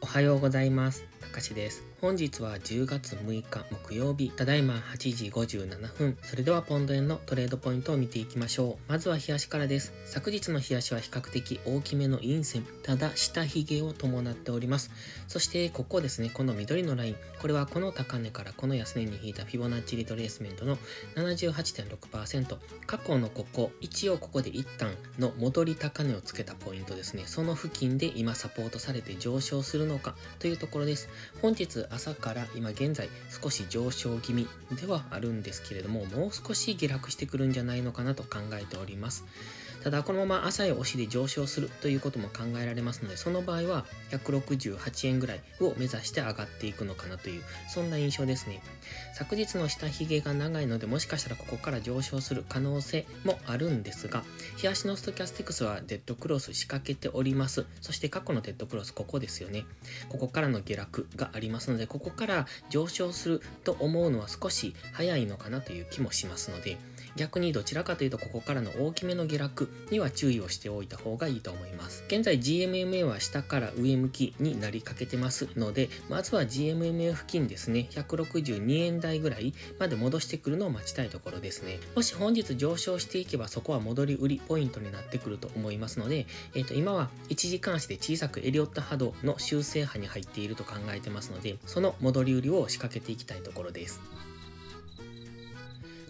おはようございます。たかしです。本日は10月6日木曜日、ただいま8時57分。それではポンド円のトレードポイントを見ていきましょう。まずは日足からです。昨日の日足は比較的大きめの陰線、ただ下髭を伴っております。そしてここですね、この緑のライン、これはこの高値からこの安値に引いたフィボナッチリトレースメントの 78.6%。過去のここ、一応ここで一旦の戻り高値をつけたポイントですね。その付近で今サポートされて上昇するのかというところです。本日朝から今現在少し上昇気味ではあるんですけれども、もう少し下落してくるんじゃないのかなと考えております。ただこのまま朝へ押しで上昇するということも考えられますので、その場合は168円ぐらいを目指して上がっていくのかなという、そんな印象ですね。昨日の下髭が長いので、もしかしたらここから上昇する可能性もあるんですが、日足のストキャスティクスはデッドクロス仕掛けております。そして過去のデッドクロスここですよね。ここからの下落がありますので、ここから上昇すると思うのは少し早いのかなという気もしますので、逆にどちらかというとここからの大きめの下落には注意をしておいた方がいいと思います。現在 GMMA は下から上向きになりかけてますので、まずは GMMA 付近ですね、162円台ぐらいまで戻してくるのを待ちたいところですね。もし本日上昇していけば、そこは戻り売りポイントになってくると思いますので、今は1時間足で小さくエリオット波動の修正波に入っていると考えてますので、その戻り売りを仕掛けていきたいところです。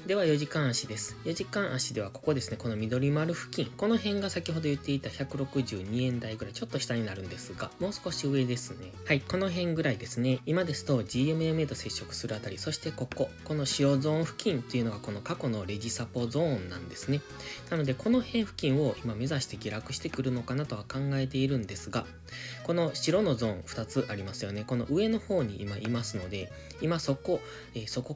では4時間足です。4時間足ではここですね、この緑丸付近、この辺が先ほど言っていた162円台ぐらい、ちょっと下になるんですが、もう少し上ですね。はい、この辺ぐらいですね。今ですと GMMA と接触するあたり、そしてこの白ゾーン付近っていうのがこの過去のレジサポゾーンなんですね。なのでこの辺付近を今目指して下落してくるのかなとは考えているんですが、この白のゾーン2つありますよね。この上の方に今いますので、今そこ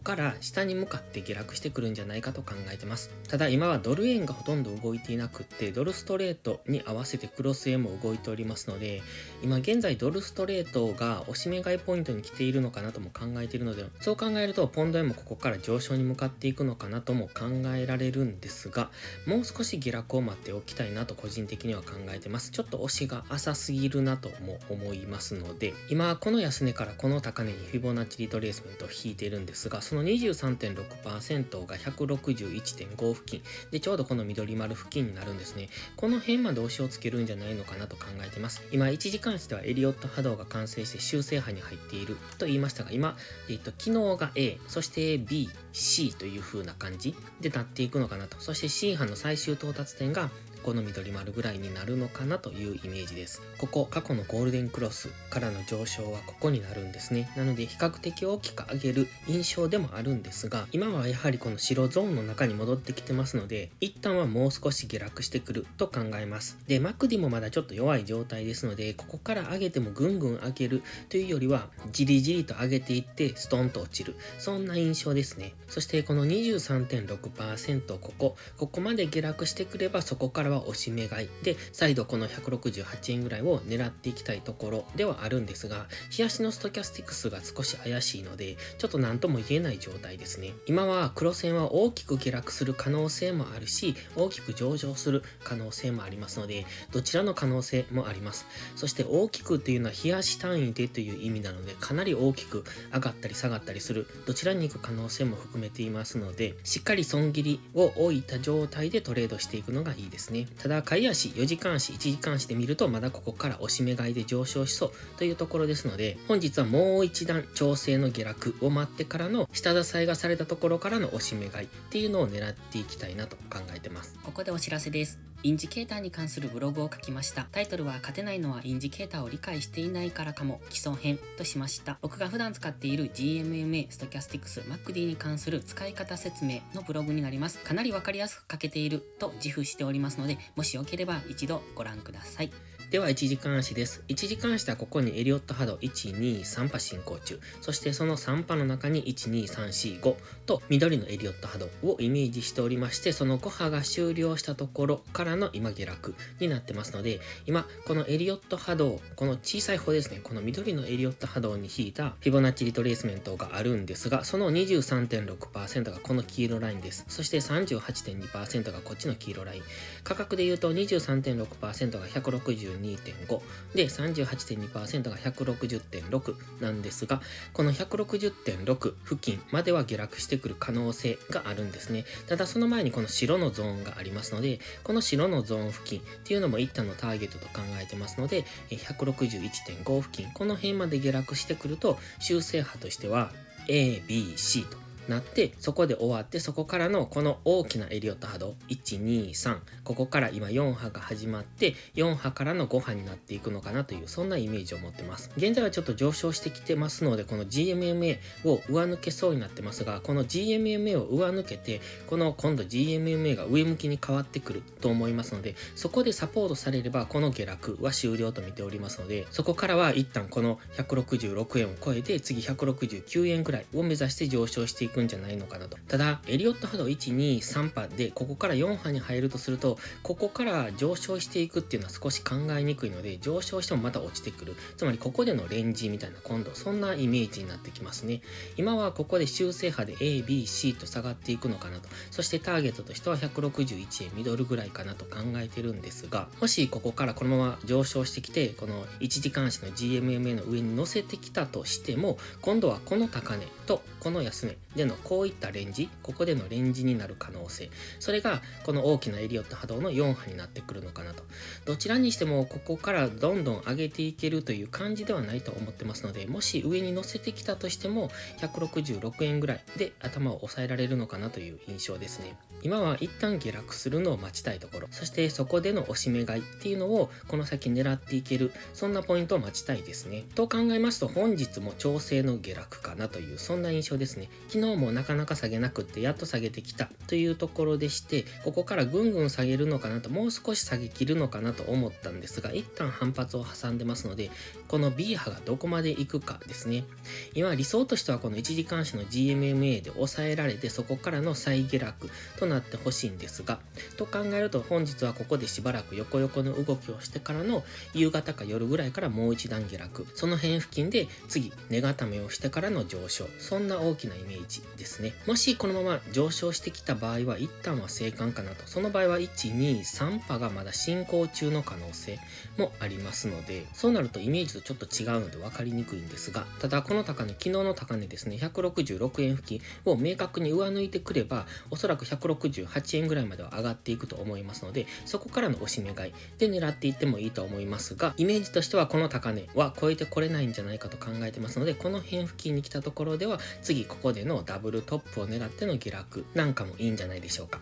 から下に向かって下落してくるんじゃないかと考えてます。ただ今はドル円がほとんど動いていなくって、ドルストレートに合わせてクロス円も動いておりますので、今現在ドルストレートが押し目買いポイントに来ているのかなとも考えているので、そう考えるとポンド円もここから上昇に向かっていくのかなとも考えられるんですが、もう少し下落を待っておきたいなと個人的には考えてます。ちょっと押しが浅すぎるなとも思いますので、今この安値からこの高値にフィボナッチリトレースメントを引いているんですが、その 23.6% が161.5 付近で、ちょうどこの緑丸付近になるんですね。この辺まで押しをつけるんじゃないのかなと考えてます。今1時間足ではエリオット波動が完成して修正波に入っていると言いましたが、今、昨日が A、そして B、C という風な感じでなっていくのかなと。そして C 波の最終到達点がこの緑丸ぐらいになるのかなというイメージです。ここ過去のゴールデンクロスからの上昇はここになるんですね。なので比較的大きく上げる印象でもあるんですが、今はやはりこの白ゾーンの中に戻ってきてますので、一旦はもう少し下落してくると考えます。で、マクディもまだちょっと弱い状態ですので、ここから上げてもぐんぐん上げるというよりは、じりじりと上げていってストンと落ちる、そんな印象ですね。そしてこの 23.6% ここまで下落してくれば、そこからは押し目買いで再度この168円ぐらいを狙っていきたいところではあるんですが、日足のストキャスティクスが少し怪しいので、ちょっと何とも言えない状態ですね。今は黒線は大きく下落する可能性もあるし、大きく上昇する可能性もありますので、どちらの可能性もあります。そして大きくというのは日足単位でという意味なので、かなり大きく上がったり下がったりする、どちらに行く可能性も含めていますので、しっかり損切りを置いた状態でトレードしていくのがいいですね。ただ買い足、4時間足、1時間足で見るとまだここから押し目買いで上昇しそうというところですので、本日はもう一段調整の下落を待ってからの下支えがされたところからの押し目買いっていうのを狙っていきたいなと考えてます。ここでお知らせです。インジケーターに関するブログを書きました。タイトルは勝てないのはインジケーターを理解していないからかも基礎編としました。僕が普段使っている GMMA、ストキャスティクス、MACD に関する使い方説明のブログになります。かなりわかりやすく書けていると自負しておりますので、もしよければ一度ご覧ください。では1時間足です。1時間足はここにエリオット波動1、2、3波進行中。そしてその3波の中に1、2、3、4、5と緑のエリオット波動をイメージしておりまして、その5波が終了したところからからの今下落になってますので、今このエリオット波動、この小さい方ですね、この緑のエリオット波動に引いたフィボナッチリトレースメントがあるんですが、その 23.6% がこの黄色ラインです。そして 38.2% がこっちの黄色ライン。価格で言うと 23.6% が 162.5 で 38.2% が 160.6 なんですが、この 160.6 付近までは下落してくる可能性があるんですね。ただその前にこの白のゾーンがありますので、この白のゾーン付近っていうのも一旦のターゲットと考えてますので、161.5 付近、この辺まで下落してくると修正波としては A、B、C となって、そこで終わって、そこからのこの大きなエリオット波動123、ここから今4波が始まって4波からの5波になっていくのかなという、そんなイメージを持ってます。現在はちょっと上昇してきてますので、この GMMA を上抜けそうになってますが、この GMMA を上抜けて、この今度 GMMA が上向きに変わってくると思いますので、そこでサポートされればこの下落は終了と見ておりますので、そこからは一旦この166円を超えて、次169円くらいを目指して上昇していくんじゃないのかなと。ただエリオット波動123波でここから4波に入るとすると、ここから上昇していくっていうのは少し考えにくいので、上昇してもまた落ちてくる、つまりここでのレンジみたいな、今度そんなイメージになってきますね。今はここで修正波で A、B、C と下がっていくのかなと。そしてターゲットとしては161円ミドルぐらいかなと考えてるんですが、もしここからこのまま上昇してきて、この1時間足の GMMA の上に乗せてきたとしても、今度はこの高値とこの安値でのこういったレンジ、ここでのレンジになる可能性、それがこの大きなエリオット波動の4波になってくるのかなと。どちらにしてもここからどんどん上げていけるという感じではないと思ってますので、もし上に乗せてきたとしても166円ぐらいで頭を抑えられるのかなという印象ですね。今は一旦下落するのを待ちたいところ、そしてそこでの押し目買いっていうのをこの先狙っていける、そんなポイントを待ちたいですね。と考えますと、本日も調整の下落かなという、そんな印象ですね。昨日もなかなか下げなくってやっと下げてきたというところでして、ここからぐんぐん下げるのかなと、もう少し下げ切るのかなと思ったんですが、一旦反発を挟んでますので、この B 波がどこまで行くかですね。今理想としてはこの1時間足の GMMA で抑えられて、そこからの再下落となってほしいんですが、と考えると本日はここでしばらく横横の動きをしてからの夕方か夜ぐらいからもう一段下落、その辺付近で次値固めをしてからの上昇、そんな大きなイメージですね。もしこのまま上昇してきた場合は一旦は静観かなと。その場合は1、2、3波がまだ進行中の可能性もありますので、そうなるとイメージとちょっと違うので分かりにくいんですが、ただこの高値、昨日の高値ですね、166円付近を明確に上抜いてくれば、おそらく168円ぐらいまでは上がっていくと思いますので、そこからの押し目買いで狙っていってもいいと思いますが、イメージとしてはこの高値は超えてこれないんじゃないかと考えてますので、この辺付近に来たところでは次ここでのダブルトップを狙っての下落なんかもいいんじゃないでしょうか。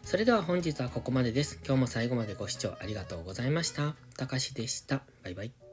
それでは本日はここまでです。今日も最後までご視聴ありがとうございました。たかしでした。バイバイ。